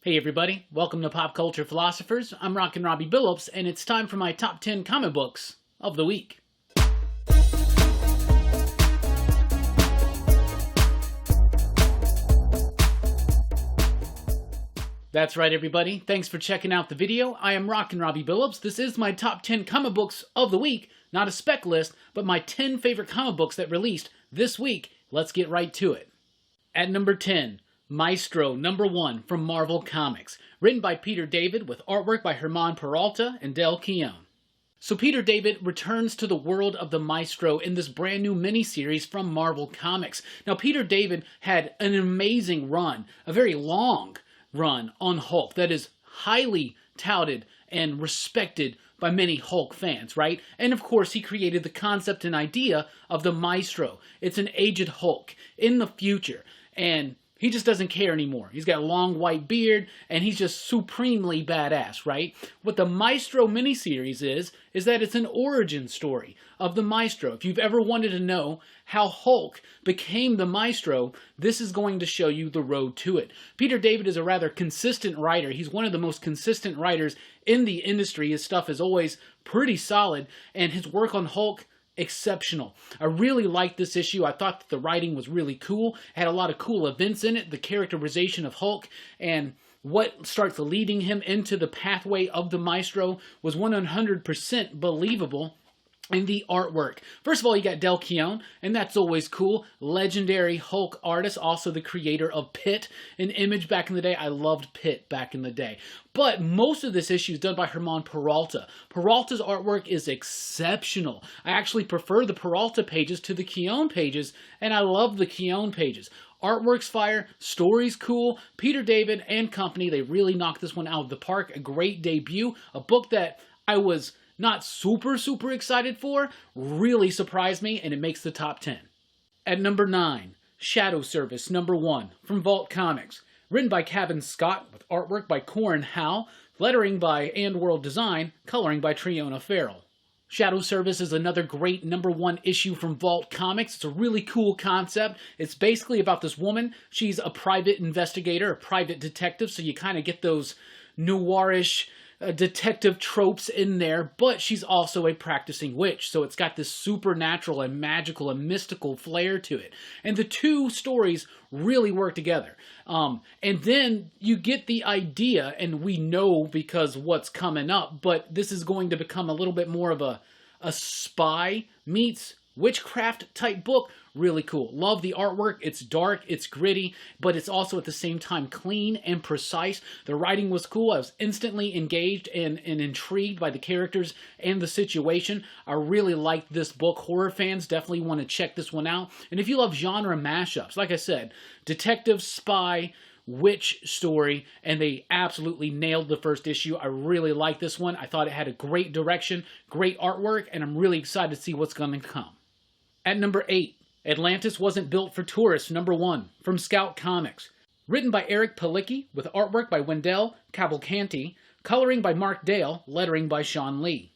Hey everybody, welcome to Pop Culture Philosophers. I'm Rockin Robbie Billups, and it's time for my top 10 comic books of the week. That's right everybody, thanks for checking out the video. I am Rockin Robbie Billups. This is my top 10 comic books of the week, not a spec list, but my 10 favorite comic books that released this week. Let's get right to it. At number 10, Maestro #1 from Marvel Comics, written by Peter David with artwork by Germán Peralta and Del Keown. So Peter David returns to the world of the Maestro in this brand new miniseries from Marvel Comics. Now Peter David had an amazing run, a very long run on Hulk that is highly touted and respected by many Hulk fans, right? And of course he created the concept and idea of the Maestro. It's an aged Hulk in the future, and he just doesn't care anymore. He's got a long white beard, and he's just supremely badass, right? What the Maestro miniseries is that it's an origin story of the Maestro. If you've ever wanted to know how Hulk became the Maestro, this is going to show you the road to it. Peter David is a rather consistent writer. He's one of the most consistent writers in the industry. His stuff is always pretty solid, and his work on Hulk, exceptional. I really liked this issue. I thought that the writing was really cool. It had a lot of cool events in it, the characterization of Hulk, and what starts leading him into the pathway of the Maestro was 100% believable. In the artwork. First of all, you got Del Keown, and that's always cool. Legendary Hulk artist, also the creator of Pitt, an Image back in the day. I loved Pitt back in the day. But most of this issue is done by Germán Peralta. Peralta's artwork is exceptional. I actually prefer the Peralta pages to the Keown pages, and I love the Keown pages. Artwork's fire, story's cool. Peter David and company, they really knocked this one out of the park. A great debut, a book that I was not super excited for, really surprised me, and it makes the top 10. At number 9, Shadow Service #1 from Vault Comics, written by Kevin Scott with artwork by Corin Howe, lettering by And World Design, coloring by Triona Farrell. Shadow Service is another great #1 issue from Vault Comics. It's a really cool concept. It's basically about this woman. She's a private investigator, a private detective, so you kind of get those noirish detective tropes in there, but she's also a practicing witch, so it's got this supernatural and magical and mystical flair to it. And the two stories really work together. And then you get the idea, and we know because what's coming up, but this is going to become a little bit more of a spy meets witchcraft type book. Really cool. Love the artwork. It's dark, it's gritty, but it's also at the same time clean and precise. The writing was cool. I was instantly engaged and intrigued by the characters and the situation. I really liked this book. Horror fans definitely want to check this one out. And if you love genre mashups, like I said, detective, spy, witch story, and they absolutely nailed the first issue. I really like this one. I thought it had a great direction, great artwork, and I'm really excited to see what's going to come. At number 8, Atlantis Wasn't Built for Tourists #1 from Scout Comics. Written by Eric Palicki with artwork by Wendell Cavalcanti, coloring by Mark Dale, lettering by Sean Lee.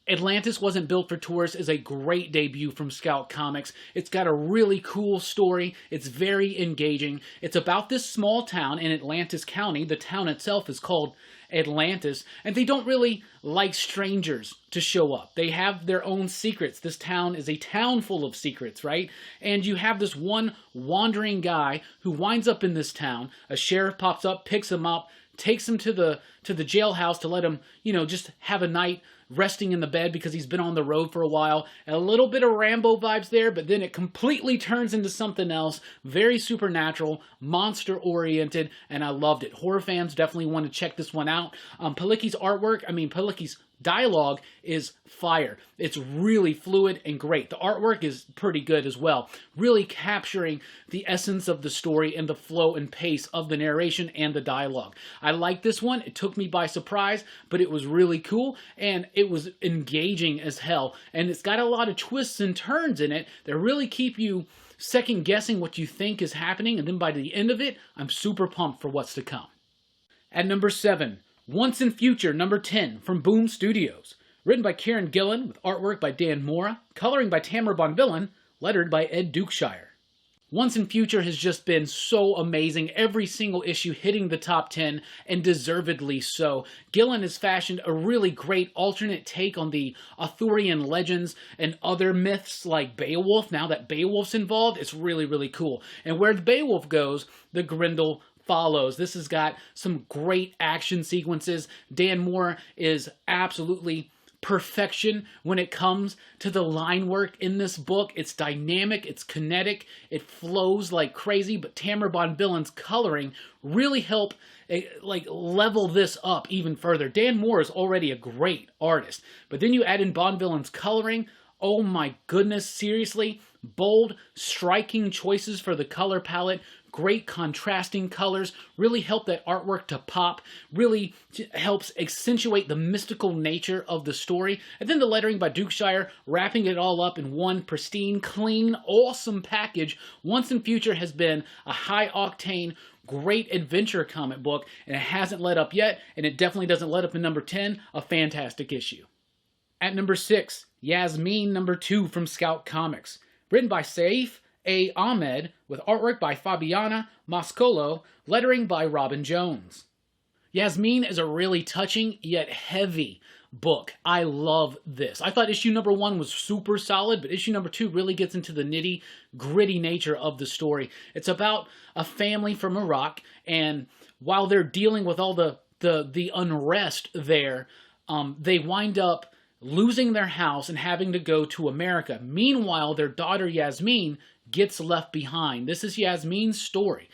Atlantis Wasn't Built for Tourists is a great debut from Scout Comics. It's got a really cool story. It's very engaging. It's about this small town in Atlantis County. The town itself is called Atlantis, and they don't really like strangers to show up. They have their own secrets. This town is a town full of secrets, right? And you have this one wandering guy who winds up in this town. A sheriff pops up, picks him up, takes him to the jailhouse to let him, just have a night resting in the bed because he's been on the road for a while. A little bit of Rambo vibes there, but then it completely turns into something else. Very supernatural, monster-oriented, and I loved it. Horror fans definitely want to check this one out. Palicki's Palicki's dialogue is fire. It's really fluid and great. The artwork is pretty good as well, really capturing the essence of the story and the flow and pace of the narration and the dialogue. I like this one. It took me by surprise, but it was really cool, and it was engaging as hell, and it's got a lot of twists and turns in it that really keep you second guessing what you think is happening, and then by the end of it, I'm super pumped for what's to come. At number 7, Once and Future #10 from Boom Studios. Written by Kieran Gillen with artwork by Dan Mora, coloring by Tamara Bonvillain, lettered by Ed Dukeshire. Once and Future has just been so amazing. Every single issue hitting the top 10, and deservedly so. Gillen has fashioned a really great alternate take on the Arthurian legends and other myths like Beowulf. Now that Beowulf's involved, it's really, really cool. And where the Beowulf goes, the Grendel follows. This has got some great action sequences. Dan Moore is absolutely perfection when it comes to the line work in this book. It's dynamic, it's kinetic, it flows like crazy, but Tamara Bonvillain's coloring really help level this up even further. Dan Moore is already a great artist, but then you add in Bonvillain's coloring. Oh my goodness, seriously, bold, striking choices for the color palette, great contrasting colors, really help that artwork to pop, really helps accentuate the mystical nature of the story. And then the lettering by Dukeshire, wrapping it all up in one pristine, clean, awesome package. Once and Future has been a high-octane, great adventure comic book, and it hasn't let up yet, and it definitely doesn't let up in number 10, a fantastic issue. At number 6, Yasmine #2 from Scout Comics. Written by Saif A. Ahmed, with artwork by Fabiana Mascolo, lettering by Robin Jones. Yasmine is a really touching yet heavy book. I love this. I thought issue number 1 was super solid, but issue number 2 really gets into the nitty-gritty nature of the story. It's about a family from Iraq, and while they're dealing with all the unrest there, they wind up losing their house and having to go to America. Meanwhile, their daughter Yasmine gets left behind. This is Yasmine's story.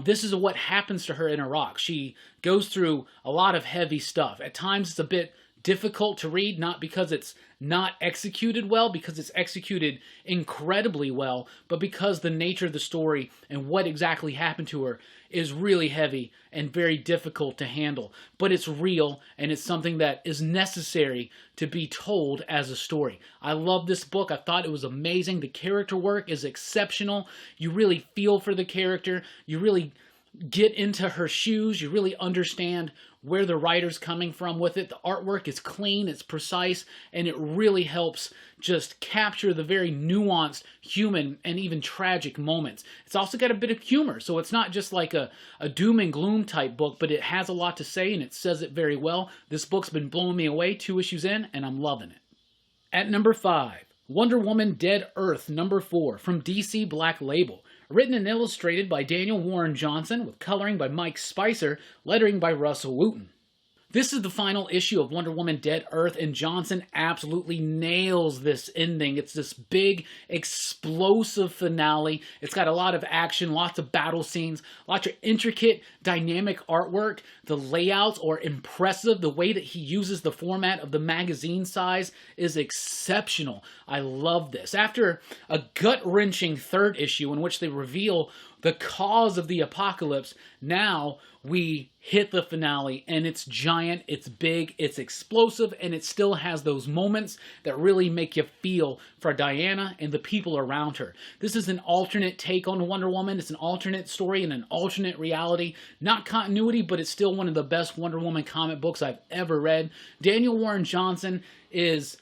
This is what happens to her in Iraq. She goes through a lot of heavy stuff. At times it's a bit difficult to read, not because it's not executed well, because it's executed incredibly well, but because the nature of the story and what exactly happened to her is really heavy and very difficult to handle. But it's real, and it's something that is necessary to be told as a story. I love this book. I thought it was amazing. The character work is exceptional. You really feel for the character. You really get into her shoes. You really understand where the writer's coming from with it. The artwork is clean, it's precise, and it really helps just capture the very nuanced human and even tragic moments. It's also got a bit of humor, so it's not just like a doom and gloom type book, but it has a lot to say and it says it very well. This book's been blowing me away 2 issues in, and I'm loving it. At number 5, Wonder Woman Dead Earth #4 from DC Black Label. Written and illustrated by Daniel Warren Johnson, with coloring by Mike Spicer, lettering by Russell Wooten. This is the final issue of Wonder Woman Dead Earth, and Johnson absolutely nails this ending. It's this big, explosive finale. It's got a lot of action, lots of battle scenes, lots of intricate, dynamic artwork. The layouts are impressive. The way that he uses the format of the magazine size is exceptional. I love this. After a gut-wrenching 3rd issue in which they reveal the cause of the apocalypse, now we hit the finale, and it's giant, it's big, it's explosive, and it still has those moments that really make you feel for Diana and the people around her. This is an alternate take on Wonder Woman. It's an alternate story and an alternate reality. Not continuity, but it's still one of the best Wonder Woman comic books I've ever read. Daniel Warren Johnson is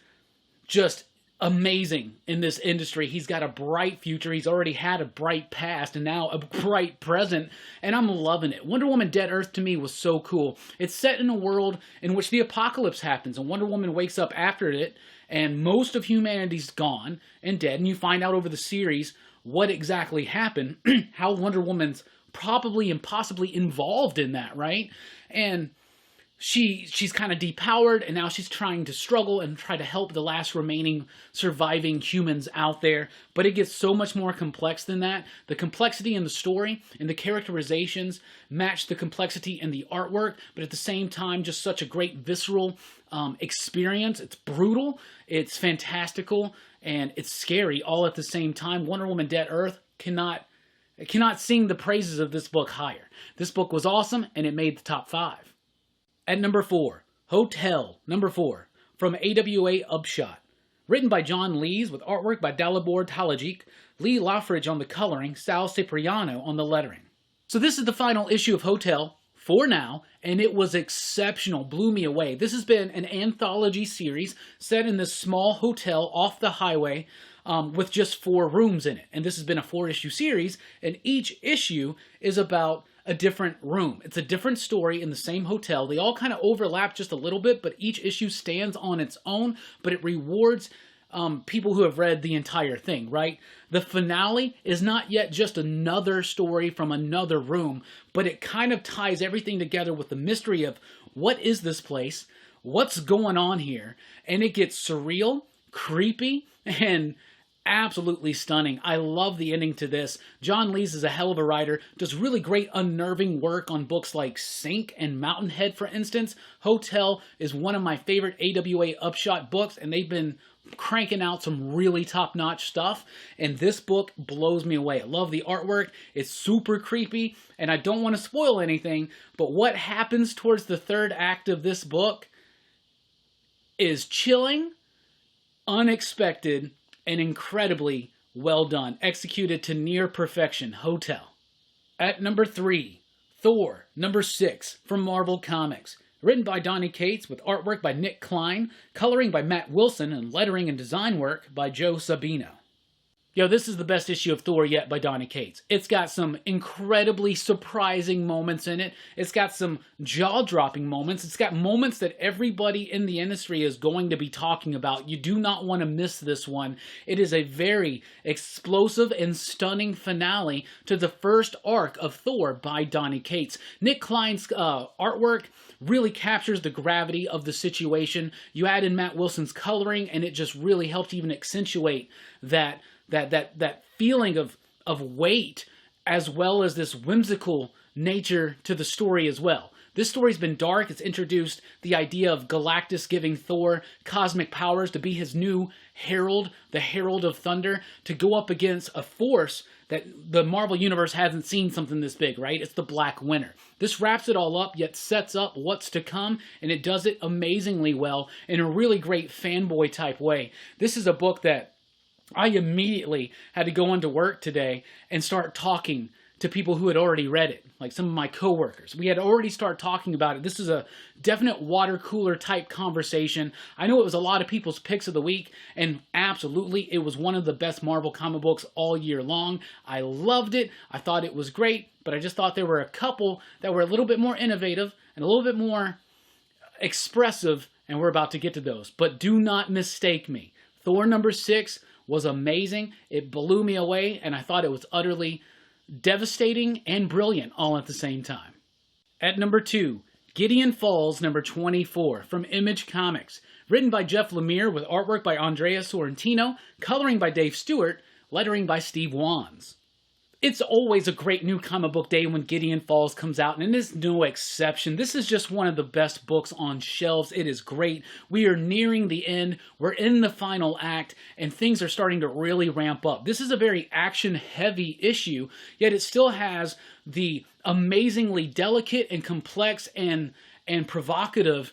just amazing in this industry. He's got a bright future. He's already had a bright past and now a bright present, and I'm loving it. Wonder Woman Dead Earth to me was so cool. It's set in a world in which the apocalypse happens, and Wonder Woman wakes up after it, and most of humanity's gone and dead, and you find out over the series what exactly happened, how Wonder Woman's probably and possibly involved in that, right? And she's kind of depowered, and now she's trying to struggle and try to help the last remaining surviving humans out there. But it gets so much more complex than that. The complexity in the story and the characterizations match the complexity in the artwork, but at the same time, just such a great visceral experience. It's brutal, it's fantastical, and it's scary all at the same time. Wonder Woman Dead Earth cannot sing the praises of this book higher. This book was awesome, and it made the top 5. At number 4, Hotel #4 from AWA Upshot. Written by John Lees, with artwork by Dalibor Talajic, Lee Lafridge on the coloring, Sal Cipriano on the lettering. So this is the final issue of Hotel for now, and it was exceptional, blew me away. This has been an anthology series set in this small hotel off the highway with just 4 rooms in it. And this has been a 4-issue series, and each issue is about a different room. It's a different story in the same hotel. They all kind of overlap just a little bit, but each issue stands on its own, but it rewards people who have read the entire thing, right? The finale is not yet just another story from another room, but it kind of ties everything together with the mystery of what is this place, what's going on here, and it gets surreal, creepy, and absolutely stunning. I love the ending to this. John Lees is a hell of a writer, does really great unnerving work on books like Sink and Mountainhead, for instance. Hotel is one of my favorite AWA Upshot books, and they've been cranking out some really top-notch stuff, and this book blows me away. I love the artwork. It's super creepy, and I don't want to spoil anything, but what happens towards the 3rd act of this book is chilling, unexpected, and incredibly well done. Executed to near perfection. Hotel. At number 3, Thor, number 6, from Marvel Comics. Written by Donny Cates with artwork by Nick Klein, coloring by Matt Wilson, and lettering and design work by Joe Sabino. Yo, this is the best issue of Thor yet by Donny Cates. It's got some incredibly surprising moments in it. It's got some jaw-dropping moments. It's got moments that everybody in the industry is going to be talking about. You do not want to miss this one. It is a very explosive and stunning finale to the first arc of Thor by Donny Cates. Nick Klein's artwork really captures the gravity of the situation. You add in Matt Wilson's coloring, and it just really helps even accentuate that feeling of weight, as well as this whimsical nature to the story as well. This story's been dark. It's introduced the idea of Galactus giving Thor cosmic powers to be his new herald, the Herald of Thunder, to go up against a force that the Marvel Universe hasn't seen something this big, right? It's the Black Winter. This wraps it all up, yet sets up what's to come, and it does it amazingly well in a really great fanboy type way. This is a book that I immediately had to go into work today and start talking to people who had already read it, like some of my coworkers. We had already started talking about it. This is a definite water cooler type conversation. I know it was a lot of people's picks of the week, and absolutely, it was one of the best Marvel comic books all year long. I loved it. I thought it was great, but I just thought there were a couple that were a little bit more innovative and a little bit more expressive, and we're about to get to those. But do not mistake me. Thor number 6 was amazing. It blew me away, and I thought it was utterly devastating and brilliant all at the same time. At number 2, Gideon Falls number 24 from Image Comics. Written by Jeff Lemire with artwork by Andrea Sorrentino, coloring by Dave Stewart, lettering by Steve Wands. It's always a great new comic book day when Gideon Falls comes out, and it is no exception. This is just one of the best books on shelves. It is great. We are nearing the end. We're in the final act, and things are starting to really ramp up. This is a very action-heavy issue, yet it still has the amazingly delicate and complex and provocative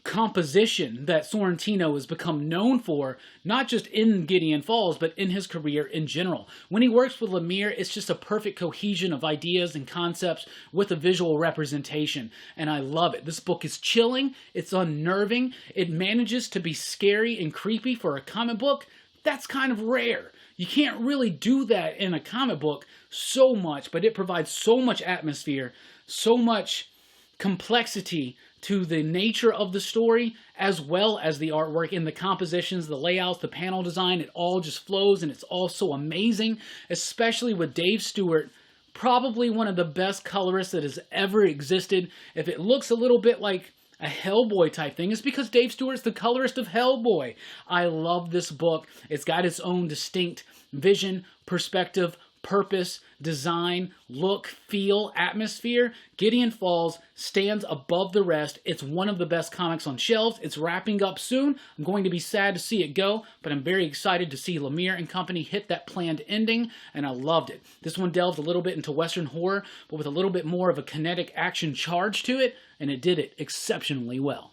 composition that Sorrentino has become known for, not just in Gideon Falls, but in his career in general. When he works with Lemire, it's just a perfect cohesion of ideas and concepts with a visual representation, and I love it. This book is chilling, it's unnerving, it manages to be scary and creepy for a comic book. That's kind of rare. You can't really do that in a comic book so much, but it provides so much atmosphere, so much complexity to the nature of the story, as well as the artwork and the compositions, the layouts, the panel design. It all just flows, and it's all so amazing, especially with Dave Stewart, probably one of the best colorists that has ever existed. If it looks a little bit like a Hellboy type thing, it's because Dave Stewart's the colorist of Hellboy. I love this book. It's got its own distinct vision, perspective, purpose, design, look, feel, atmosphere. Gideon Falls stands above the rest. It's one of the best comics on shelves. It's wrapping up soon. I'm going to be sad to see it go, but I'm very excited to see Lemire and company hit that planned ending, and I loved it. This one delved a little bit into Western horror, but with a little bit more of a kinetic action charge to it, and it did it exceptionally well.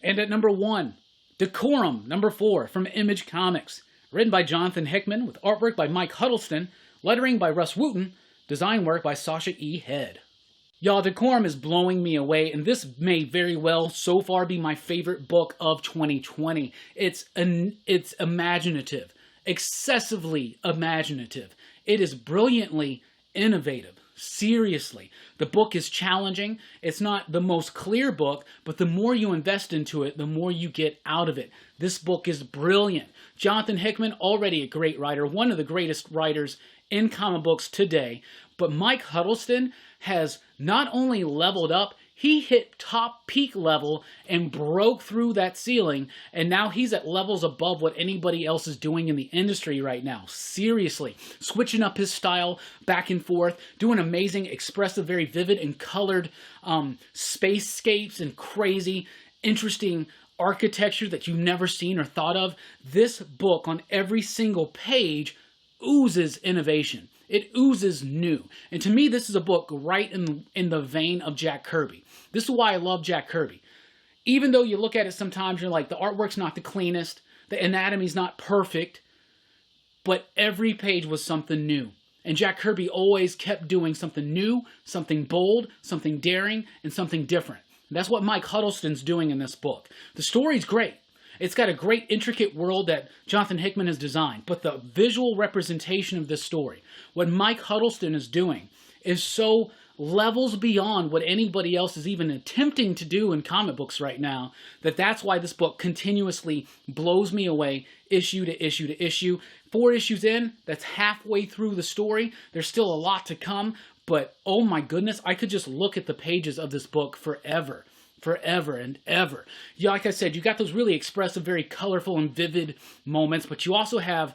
And at number 1, Decorum, number 4, from Image Comics. Written by Jonathan Hickman, with artwork by Mike Huddleston, lettering by Russ Wooten, design work by Sasha E. Head. Y'all, Decorum is blowing me away, and this may very well so far be my favorite book of 2020. It's imaginative. excessively imaginative. It is brilliantly innovative. Seriously. The book is challenging. It's not the most clear book, but the more you invest into it, the more you get out of it. This book is brilliant. Jonathan Hickman, already a great writer, one of the greatest writers in comic books today. But Mike Huddleston has not only leveled up, he hit top peak level and broke through that ceiling, and now he's at levels above what anybody else is doing in the industry right now. Seriously. Switching up his style back and forth, doing amazing, expressive, very vivid and colored spacescapes and crazy, interesting architecture that you've never seen or thought of. This book, on every single page, oozes innovation. It oozes new. And to me, this is a book right in the vein of Jack Kirby. This is why I love Jack Kirby. Even though you look at it sometimes, you're like, the artwork's not the cleanest, the anatomy's not perfect, but every page was something new. And Jack Kirby always kept doing something new, something bold, something daring, and something different. And that's what Mike Huddleston's doing in this book. The story's great. It's got a great intricate world that Jonathan Hickman has designed, but the visual representation of this story, what Mike Huddleston is doing, is so levels beyond what anybody else is even attempting to do in comic books right now, that's why this book continuously blows me away issue to issue to issue. 4 issues in, that's halfway through the story. There's still a lot to come, but oh my goodness, I could just look at the pages of this book forever. Forever and ever. Yeah, like I said, you got those really expressive, very colorful and vivid moments, but you also have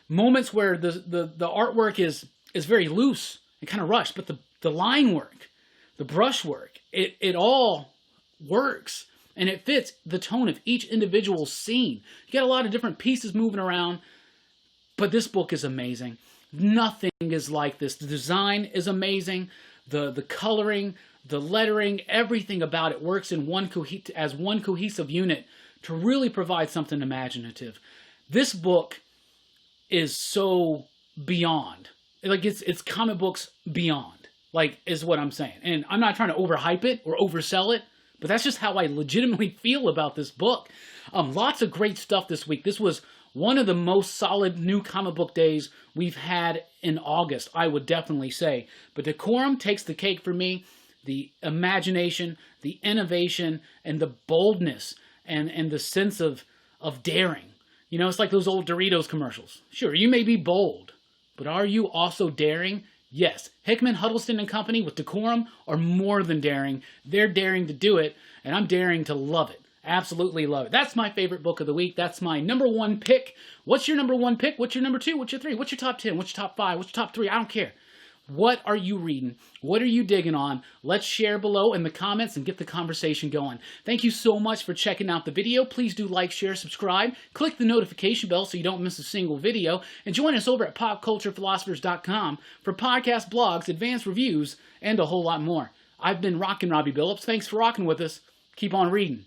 moments where the artwork is very loose and kind of rushed, but the line work, the brush work, it all works, and it fits the tone of each individual scene. You got a lot of different pieces moving around, but this book is amazing. Nothing is like this. The design is amazing. The coloring, the lettering, everything about it works in as one cohesive unit to really provide something imaginative. This book is so beyond. Like, it's comic books beyond, like, is what I'm saying. And I'm not trying to overhype it or oversell it, but that's just how I legitimately feel about this book. Lots of great stuff this week. This was one of the most solid new comic book days we've had in August, I would definitely say. But Decorum takes the cake for me. The imagination, the innovation, and the boldness, and the sense of daring. You know, it's like those old Doritos commercials. Sure, you may be bold, but are you also daring? Yes. Hickman, Huddleston, and company with Decorum are more than daring. They're daring to do it, and I'm daring to love it. Absolutely love it. That's my favorite book of the week. That's my number 1 pick. What's your number 1 pick? What's your number 2? What's your 3? What's your top 10? What's your top 5? What's your top 3? I don't care. What are you reading? What are you digging on? Let's share below in the comments and get the conversation going. Thank you so much for checking out the video. Please do like, share, subscribe. Click the notification bell so you don't miss a single video. And join us over at popculturephilosophers.com for podcast blogs, advanced reviews, and a whole lot more. I've been Rockin Robbie Billups. Thanks for rocking with us. Keep on reading.